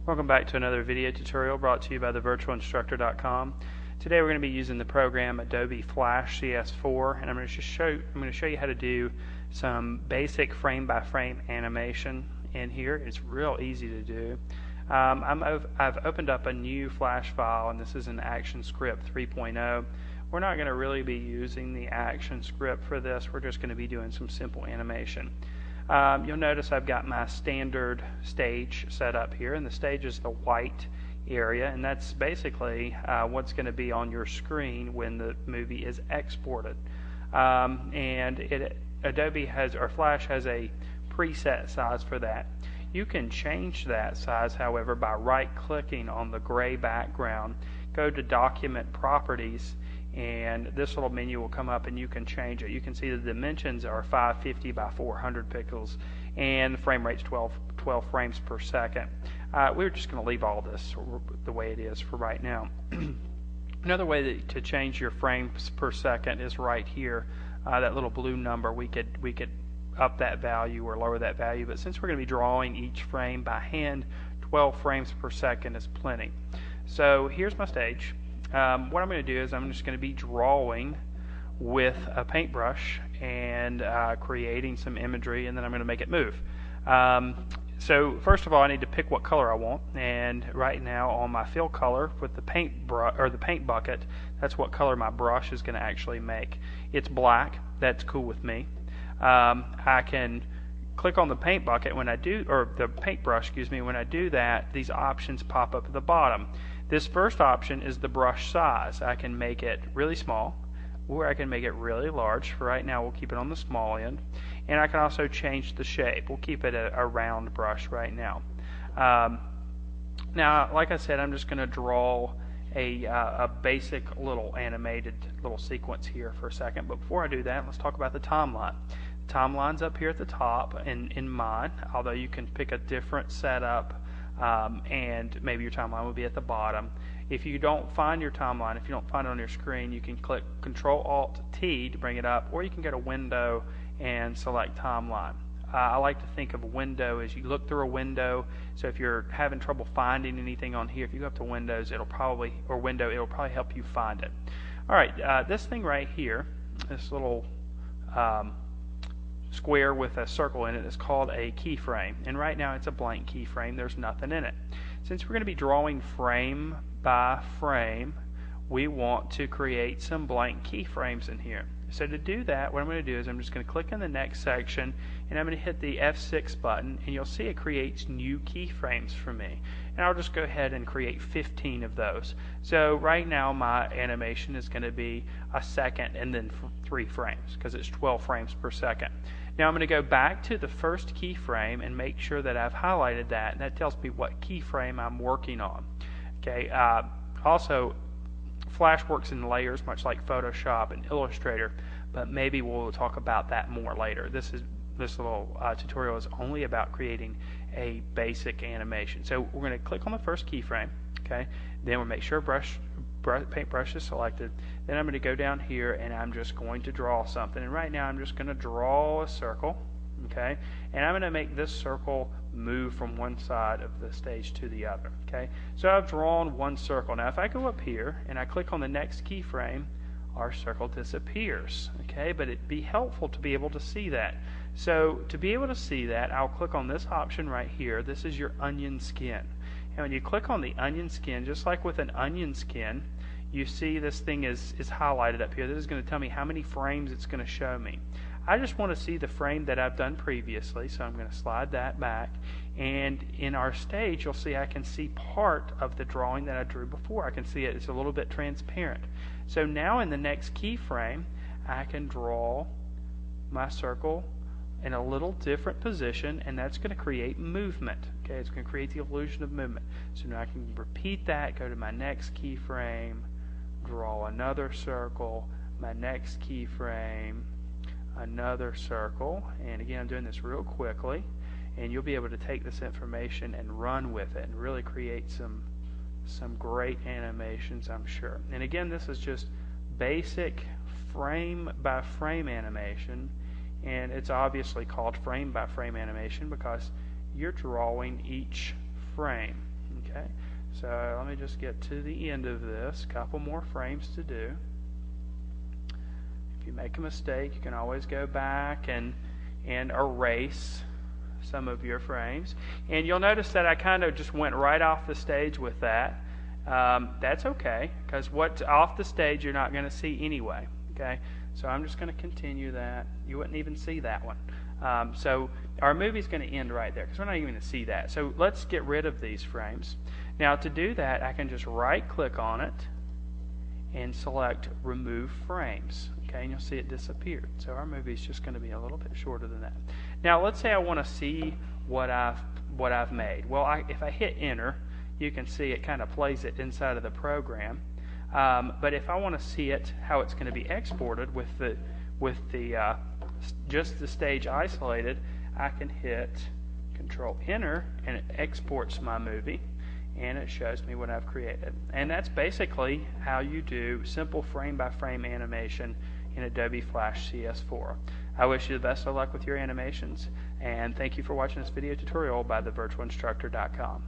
Welcome back to another video tutorial brought to you by thevirtualinstructor.com. Today we're going to be using the program Adobe Flash CS4, and I'm going to show you how to do some basic frame-by-frame animation in here. It's real easy to do. I've opened up a new Flash file, and this is an ActionScript 3.0. We're not going to really be using the ActionScript for this. We're just going to be doing some simple animation. You'll notice I've got my standard stage set up here, and the stage is the white area, and that's basically what's going to be on your screen when the movie is exported. Adobe has, or Flash has, a preset size for that. You can change that size, however, by right-clicking on the gray background, go to Document Properties, and this little menu will come up and you can change it. You can see the dimensions are 550 by 400 pixels and the frame rate's 12 frames per second. We're just going to leave all this the way it is for right now. Another way to change your frames per second is right here. That little blue number, we could up that value or lower that value, but since we're going to be drawing each frame by hand, 12 frames per second is plenty. So here's my stage. What I'm going to do is I'm just going to be drawing with a paintbrush and creating some imagery, and then I'm going to make it move. So first of all, I need to pick what color I want, and right now on my fill color with the paint bucket, that's what color my brush is going to actually make. It's black. That's cool with me. I can click on the paint bucket when I do, or the paintbrush, excuse me. When I do that, these options pop up at the bottom. This first option is the brush size. I can make it really small, or I can make it really large. For right now, we'll keep it on the small end. And I can also change the shape. We'll keep it a round brush right now. Now, like I said, I'm just going to draw a basic little animated little sequence here for a second. But before I do that, let's talk about the timeline. The timeline's up here at the top in mine, although you can pick a different setup. And maybe your timeline will be at the bottom. If you don't find your timeline, if you don't find it on your screen, you can click Control-Alt-T to bring it up, or you can go to Window and select Timeline. I like to think of a window as you look through a window. So if you're having trouble finding anything on here, if you go up to Windows, it'll probably help you find it. All right, this thing right here, this little square with a circle in it is called a keyframe, and right now it's a blank keyframe. There's nothing in it. Since we're going to be drawing frame by frame, we want to create some blank keyframes in here. So to do that, what I'm going to do is I'm just going to click in the next section, and I'm going to hit the F6 button, and you'll see it creates new keyframes for me. And I'll just go ahead and create 15 of those. So right now my animation is going to be a second and then 3 frames, because it's 12 frames per second. Now I'm going to go back to the first keyframe and make sure that I've highlighted that, and that tells me what keyframe I'm working on. Okay. Also, Flash works in layers, much like Photoshop and Illustrator, but maybe we'll talk about that more later. This little tutorial is only about creating a basic animation. So we're going to click on the first keyframe. Okay. Then we'll make sure paintbrush is selected. Then I'm going to go down here and I'm just going to draw something. And right now I'm just going to draw a circle. Okay, and I'm going to make this circle move from one side of the stage to the other. Okay, so I've drawn one circle. Now if I go up here and I click on the next keyframe, our circle disappears. Okay, but it'd be helpful to be able to see that. So to be able to see that, I'll click on this option right here. This is your onion skin. And when you click on the onion skin, just like with an onion skin, you see this thing is highlighted up here. This is going to tell me how many frames it's going to show me. I just want to see the frame that I've done previously, so I'm going to slide that back. And in our stage, you'll see I can see part of the drawing that I drew before. I can see it's a little bit transparent. So now in the next keyframe, I can draw my circle in a little different position, and that's going to create movement. Okay, it's going to create the illusion of movement. So now I can repeat that, go to my next keyframe, draw another circle, my next keyframe, another circle, and again I'm doing this real quickly, and you'll be able to take this information and run with it and really create some great animations, I'm sure. And again, this is just basic frame by frame animation, and it's obviously called frame by frame animation because you're drawing each frame. Okay, so let me just get to the end of this. Couple more frames to do. If you make a mistake, you can always go back and erase some of your frames. And you'll notice that I kind of just went right off the stage with that. That's okay, because what's off the stage you're not going to see anyway. Okay, so I'm just going to continue that. You wouldn't even see that one. So our movie's going to end right there because we're not even going to see that. So let's get rid of these frames. Now to do that, I can just right click on it and select remove frames. Okay, and you'll see it disappeared. So our movie's just going to be a little bit shorter than that. Now let's say I want to see what I've made. Well, if I hit enter, you can see it kind of plays it inside of the program. But if I want to see it, how it's going to be exported with the just the stage isolated, I can hit Control Enter and it exports my movie and it shows me what I've created. And that's basically how you do simple frame-by-frame animation in Adobe Flash CS4. I wish you the best of luck with your animations, and thank you for watching this video tutorial by thevirtualinstructor.com.